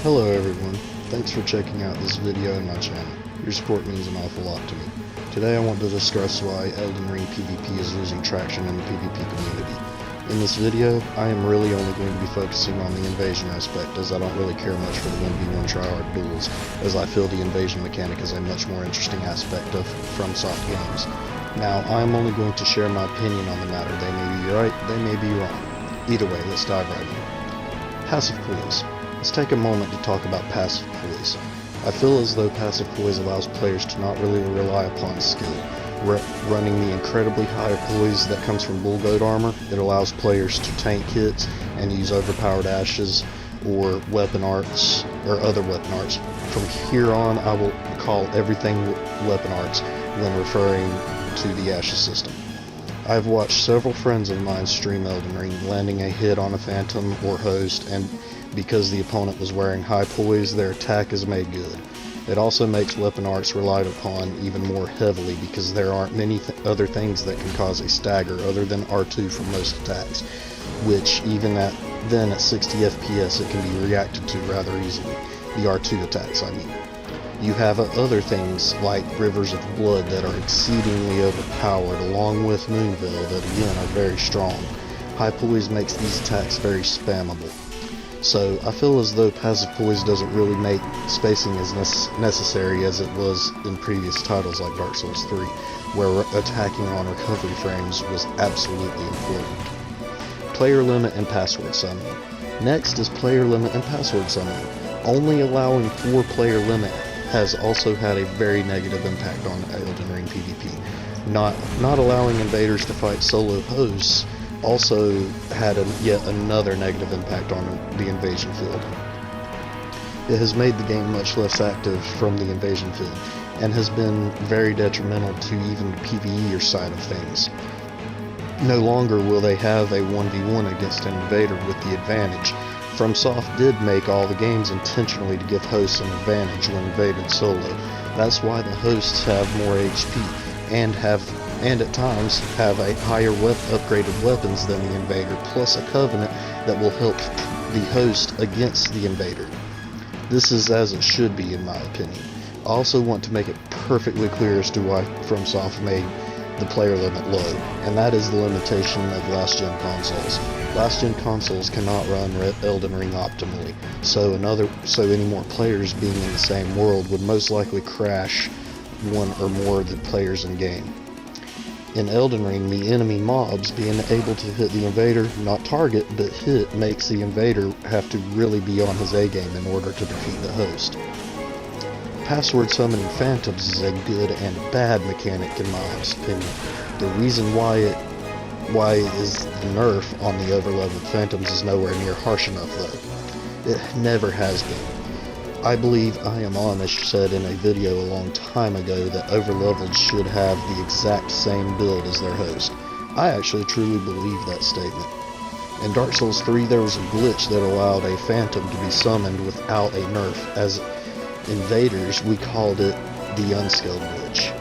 Hello everyone, thanks for checking out this video on my channel. Your support means an awful lot to me. Today I want to discuss why Elden Ring PvP is losing traction in the PvP community. In this video, I am really only going to be focusing on the invasion aspect, as I don't really care much for the 1v1 tryhard duels, as I feel the invasion mechanic is a much more interesting aspect of FromSoft games. Now, I am only going to share my opinion on the matter. They may be right, they may be wrong. Either way, let's dive right in. Passive poise. Let's take a moment to talk about passive poise. I feel as though passive poise allows players to not really rely upon skill. Running the incredibly high poise that comes from bull goat armor, it allows players to tank hits and use overpowered ashes or weapon arts or other weapon arts. From here on, I will call everything weapon arts when referring to the ashes system. I've watched several friends of mine stream Elden Ring, landing a hit on a phantom or host, and because the opponent was wearing high poise, their attack is made good. It also makes weapon arts relied upon even more heavily because there aren't many other things that can cause a stagger other than R2 for most attacks, which even at 60 FPS it can be reacted to rather easily. The R2 attacks, I mean. You have other things like Rivers of Blood that are exceedingly overpowered, along with Moonveil that again are very strong. High poise makes these attacks very spammable. So I feel as though passive poise doesn't really make spacing as necessary as it was in previous titles like Dark Souls 3, where attacking on recovery frames was absolutely important. Player limit and password summoning. Next is player limit and password summoning. Only allowing 4-player limit has also had a very negative impact on Elden Ring PvP. Not allowing invaders to fight solo hosts also had yet another negative impact on the invasion field. It has made the game much less active from the invasion field, and has been very detrimental to even the PvE side of things. No longer will they have a 1v1 against an invader with the advantage. FromSoft did make all the games intentionally to give hosts an advantage when invaded solo. That's why the hosts have more HP and at times have a higher upgraded weapons than the invader, plus a covenant that will help the host against the invader. This is as it should be in my opinion. I also want to make it perfectly clear as to why FromSoft made the player limit low, and that is the limitation of last-gen consoles. Last-gen consoles cannot run Elden Ring optimally, so any more players being in the same world would most likely crash one or more of the players in game. In Elden Ring, the enemy mobs being able to hit the invader, not target, but hit, makes the invader have to really be on his A-game in order to defeat the host. Password summoning phantoms is a good and bad mechanic in my opinion. The reason why is the nerf on the overleveled phantoms is nowhere near harsh enough though. It never has been. I believe I Am Amish said in a video a long time ago that Overleveled should have the exact same build as their host. I actually truly believe that statement. In Dark Souls 3 there was a glitch that allowed a phantom to be summoned without a nerf. As invaders we called it the unskilled glitch.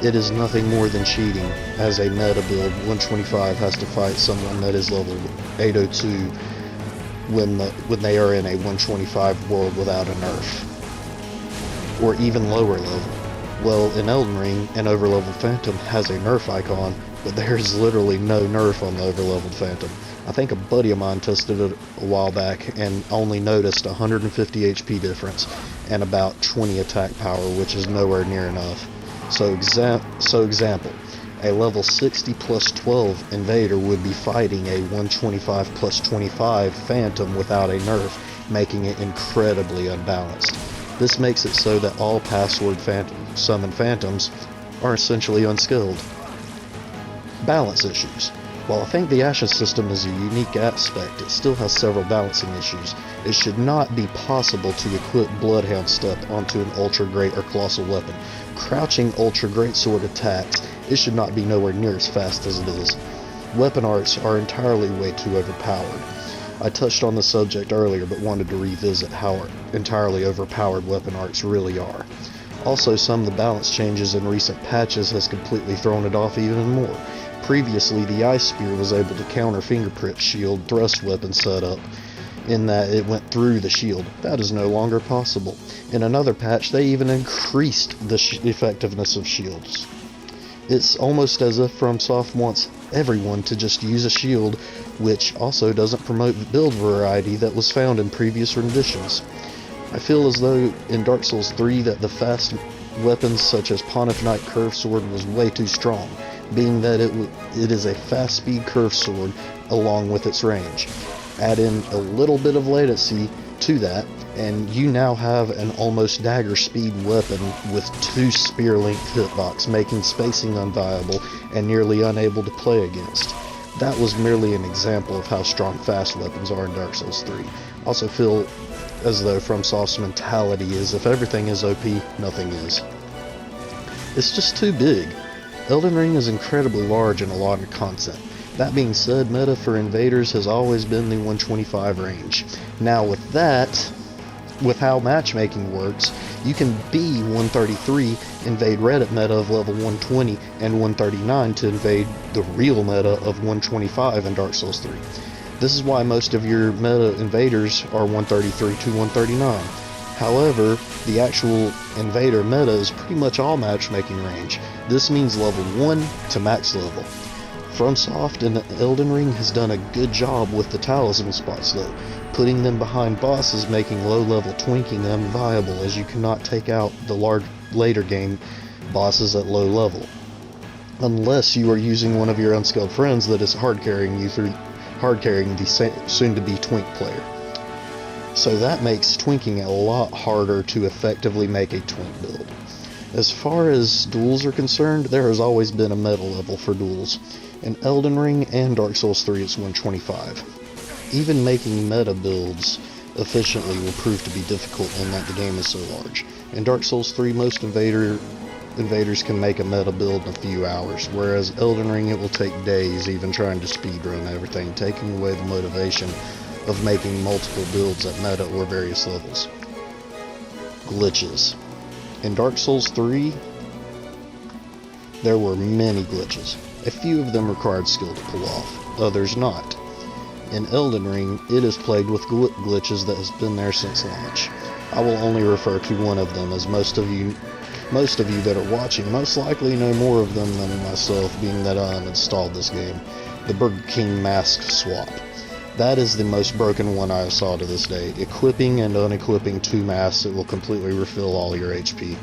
It is nothing more than cheating, as a meta build 125 has to fight someone that is level 802 when they are in a 125 world without a nerf, or even lower level. Well, in Elden Ring, an overleveled phantom has a nerf icon, but there's literally no nerf on the overleveled phantom. I think a buddy of mine tested it a while back and only noticed 150 HP difference and about 20 attack power, which is nowhere near enough. So example, a level 60 plus 12 invader would be fighting a 125 plus 25 phantom without a nerf, making it incredibly unbalanced. This makes it so that all password summon phantoms are essentially unskilled. Balance issues. While I think the Ashes system is a unique aspect, it still has several balancing issues. It should not be possible to equip Bloodhound Step onto an Ultra Great or Colossal weapon. Crouching Ultra Great Sword attacks, it should not be nowhere near as fast as it is. Weapon arts are entirely way too overpowered. I touched on the subject earlier but wanted to revisit how entirely overpowered weapon arts really are. Also, some of the balance changes in recent patches has completely thrown it off even more. Previously, the Ice Spear was able to counter Fingerprint Shield thrust weapon setup, in that it went through the shield. That is no longer possible. In another patch, they even increased the effectiveness of shields. It's almost as if FromSoft wants everyone to just use a shield, which also doesn't promote build variety that was found in previous renditions. I feel as though in Dark Souls 3 that the fast weapons such as Pontiff Knight Curve Sword was way too strong, being that it is a fast speed curve sword along with its range. Add in a little bit of latency to that, and you now have an almost dagger speed weapon with 2 spear length hitbox, making spacing unviable and nearly unable to play against. That was merely an example of how strong fast weapons are in Dark Souls 3. I also feel as though FromSoft's mentality is if everything is OP, nothing is. It's just too big. Elden Ring is incredibly large in a lot of content. That being said, meta for invaders has always been the 125 range. Now with that, with how matchmaking works, you can be 133, invade Reddit meta of level 120, and 139 to invade the real meta of 125 in Dark Souls 3. This is why most of your meta invaders are 133 to 139. However, the actual invader meta is pretty much all matchmaking range. This means level 1 to max level. FromSoft in Elden Ring has done a good job with the talisman spots though, putting them behind bosses, making low level twinking unviable as you cannot take out the large later game bosses at low level. Unless you are using one of your unskilled friends that is hard carrying the soon to be twink player. So that makes twinking a lot harder to effectively make a twink build. As far as duels are concerned, there has always been a meta level for duels. In Elden Ring and Dark Souls 3 it's 125. Even making meta builds efficiently will prove to be difficult in that the game is so large. In Dark Souls 3 most invaders can make a meta build in a few hours, whereas Elden Ring it will take days even trying to speedrun everything, taking away the motivation of making multiple builds at meta or various levels. Glitches. In Dark Souls 3, there were many glitches. A few of them required skill to pull off, others not. In Elden Ring, it is plagued with glitches that has been there since launch. I will only refer to one of them, as most of you that are watching most likely know more of them than myself, being that I uninstalled this game. The Burger King mask swap. That is the most broken one I saw to this day. Equipping and unequipping 2 masks, it will completely refill all your HP.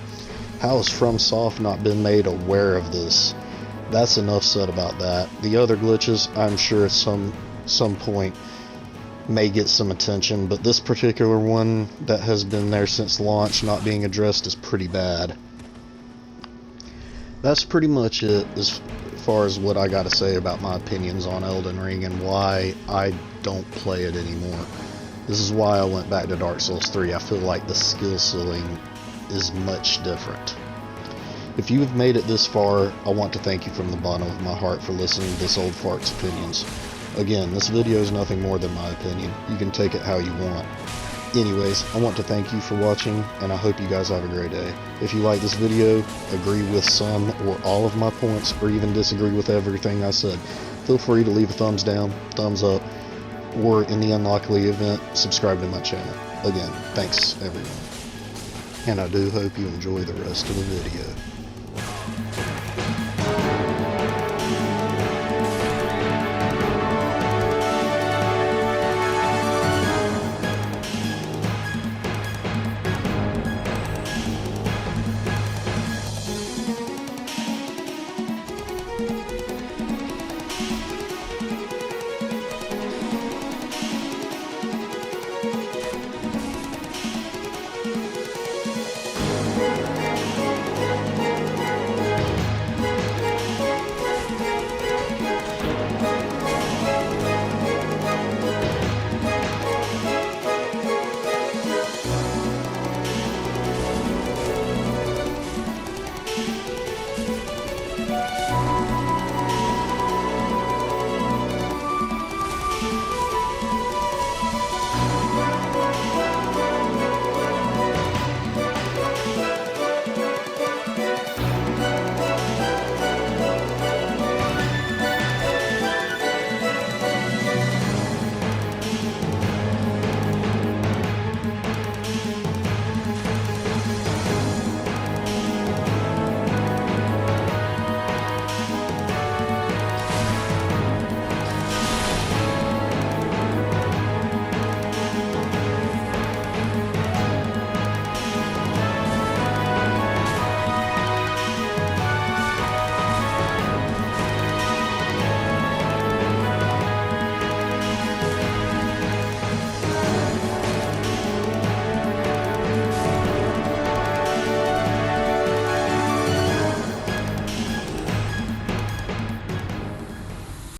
How has FromSoft not been made aware of this? That's enough said about that. The other glitches, I'm sure at some point may get some attention, but this particular one that has been there since launch not being addressed is pretty bad. That's pretty much it as far as what I gotta say about my opinions on Elden Ring and why I don't play it anymore. This is why I went back to Dark Souls 3. I feel like the skill ceiling is much different. If you have made it this far, I want to thank you from the bottom of my heart for listening to this old fart's opinions. Again, this video is nothing more than my opinion. You can take it how you want. Anyways, I want to thank you for watching, and I hope you guys have a great day. If you like this video, agree with some or all of my points, or even disagree with everything I said, feel free to leave a thumbs down, thumbs up, or in the unlikely event, subscribe to my channel. Again, thanks everyone. And I do hope you enjoy the rest of the video.